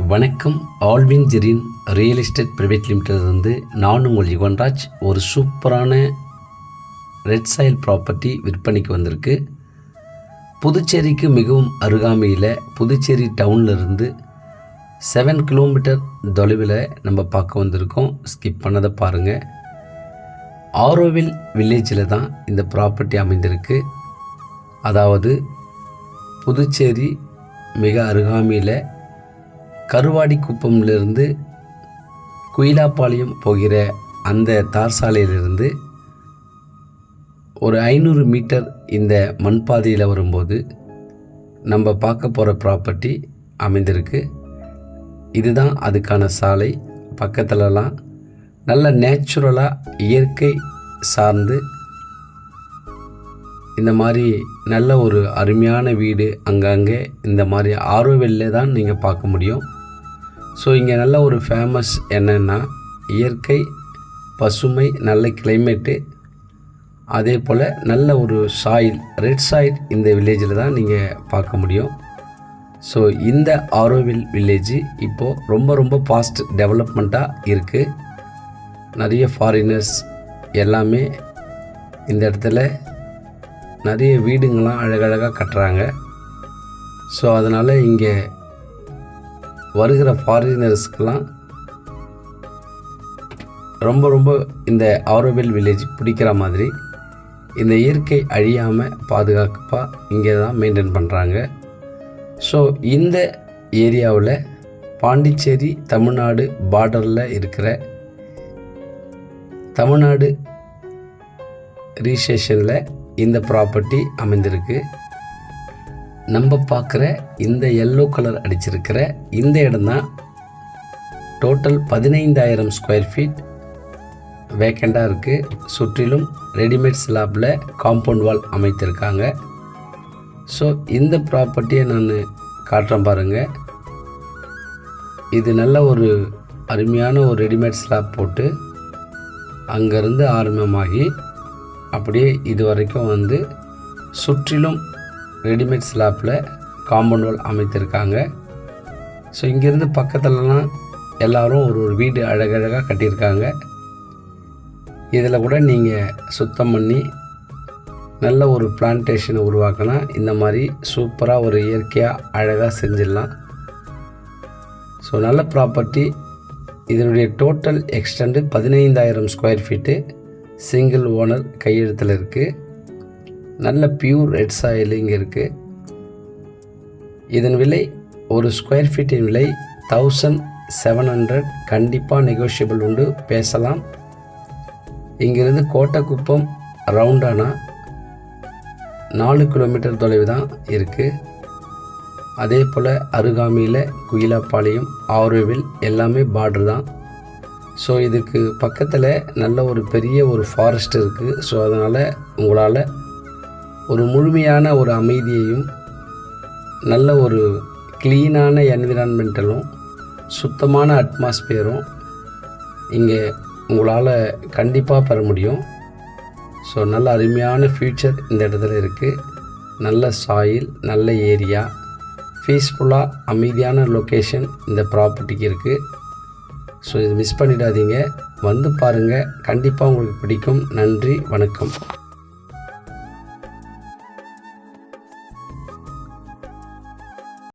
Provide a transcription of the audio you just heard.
வணக்கம். Alvin Jerin real estate private லிமிட்டட்லேருந்து நான் உங்கள் யுவன்ராஜ். ஒரு சூப்பரான ரெட் சாயில் ப்ராப்பர்ட்டி விற்பனைக்கு வந்திருக்கு. புதுச்சேரிக்கு மிகவும் அருகாமையில் புதுச்சேரி டவுன்லேருந்து 7 கிலோமீட்டர் தொலைவில் நம்ம பார்க்க வந்திருக்கோம். ஸ்கிப் பண்ணதை பாருங்கள். ஆரோவில் வில்லேஜில் தான் இந்த ப்ராப்பர்ட்டி அமைந்திருக்கு. அதாவது புதுச்சேரி மிக அருகாமையில் கருவாடி குப்பம்லேருந்து குயிலாப்பாளையம் போகிற அந்த தார் சாலையிலிருந்து ஒரு 500 மீட்டர் இந்த மண்பாதையில் வரும்போது நம்ம பார்க்க போகிற ப்ராப்பர்ட்டி அமைந்திருக்கு. இதுதான் அதுக்கான சாலை. பக்கத்துலலாம் நல்ல நேச்சுரலாக இயற்கை சார்ந்து இந்த மாதிரி நல்ல ஒரு அருமையான வீடு அங்கங்கே இந்த மாதிரி ஆரோவில்லே தான் நீங்கள் பார்க்க முடியும். ஸோ இங்கே நல்ல ஒரு ஃபேமஸ் என்னென்னா இயற்கை, பசுமை, நல்ல கிளைமேட்டு, அதே போல் நல்ல ஒரு சாயில், ரெட் சாயில் இந்த வில்லேஜில் தான் நீங்கள் பார்க்க முடியும். ஸோ இந்த ஆரோவில் வில்லேஜ் இப்போது ரொம்ப ஃபாஸ்ட் டெவலப்மெண்ட்டாக இருக்குது. நிறைய ஃபாரினர்ஸ் எல்லாமே இந்த இடத்துல நிறைய வீடுங்கள்லாம் அழகழகாக கட்டுறாங்க. ஸோ அதனால் இங்கே வருகிற ஃபாரினர்ஸ்க்கெலாம் ரொம்ப இந்த ஆரோவில் வில்லேஜ் பிடிக்கிற மாதிரி இந்த இயற்கை அழியாமல் பாதுகாப்பாக இங்கே தான் மெயின்டைன் பண்ணுறாங்க. ஸோ இந்த ஏரியாவில் பாண்டிச்சேரி தமிழ்நாடு பார்டரில் இருக்கிற தமிழ்நாடு ரிஜிஸ்ட்ரேஷனில் இந்த ப்ராப்பர்ட்டி அமைந்திருக்கு. நம்ம பார்க்குற இந்த எல்லோ கலர் அடிச்சிருக்கிற இந்த இடம் தான் டோட்டல் 15,000 ஸ்கொயர் ஃபீட் வேக்கண்டாக இருக்குது. சுற்றிலும் ரெடிமேட் ஸ்லாப்பில் காம்பவுண்ட் வால் அமைத்திருக்காங்க. ஸோ இந்த ப்ராப்பர்ட்டியை நான் காட்டுறேன் பாருங்கள். இது நல்ல ஒரு அருமையான ஒரு ரெடிமேட் ஸ்லாப் போட்டு அங்கேருந்து ஆரம்பமாகி அப்படியே இது வரைக்கும் வந்து சுற்றிலும் ரெடிமேட் ஸ்லாப்பில் காம்பவுண்ட் வால் அமைத்திருக்காங்க. ஸோ இங்கேருந்து பக்கத்துலலாம் எல்லோரும் ஒரு வீடு அழகழகாக கட்டியிருக்காங்க. இதில் கூட நீங்கள் சுத்தம் பண்ணி நல்ல ஒரு பிளான்டேஷனை உருவாக்கினா இந்த மாதிரி சூப்பராக ஒரு இயற்கையாக அழகாக செஞ்சிடலாம். ஸோ நல்ல ப்ராப்பர்ட்டி. இதனுடைய total extent 15,000 square feet. Single owner கையெழுத்தில் இருக்குது. நல்ல பியூர் ரெட் சாயில் இங்கே இருக்குது. இதன் விலை ஒரு ஸ்கொயர் ஃபீட்டின் விலை 1,700. கண்டிப்பாக நெகோஷியபிள் உண்டு, பேசலாம். இங்கிருந்து கோட்டைக்குப்பம் ரவுண்டானா 4 கிலோமீட்டர் தொலைவு தான் இருக்குது. அதே போல் அருகாமையில் குயிலாப்பாளையம், ஆரோவில் எல்லாமே பார்டர் தான். ஸோ இதுக்கு பக்கத்தில் நல்ல ஒரு பெரிய ஒரு ஃபாரஸ்ட் இருக்குது. ஸோ அதனால் உங்களால் ஒரு முழுமையான ஒரு அமைதியையும் நல்ல ஒரு க்ளீனான என்விரான்மெண்டலும் சுத்தமான அட்மாஸ்பியரும் இங்கே உங்களால் கண்டிப்பாக பெற முடியும். ஸோ நல்ல அருமையான ஃப்யூச்சர் இந்த இடத்துல இருக்குது. நல்ல சாயில், நல்ல ஏரியா, பீஸ்ஃபுல்லாக அமைதியான லொக்கேஷன் இந்த ப்ராப்பர்ட்டிக்கு இருக்குது. ஸோ இது மிஸ் பண்ணிடாதீங்க, வந்து பாருங்கள், கண்டிப்பாக உங்களுக்கு பிடிக்கும். நன்றி, வணக்கம்.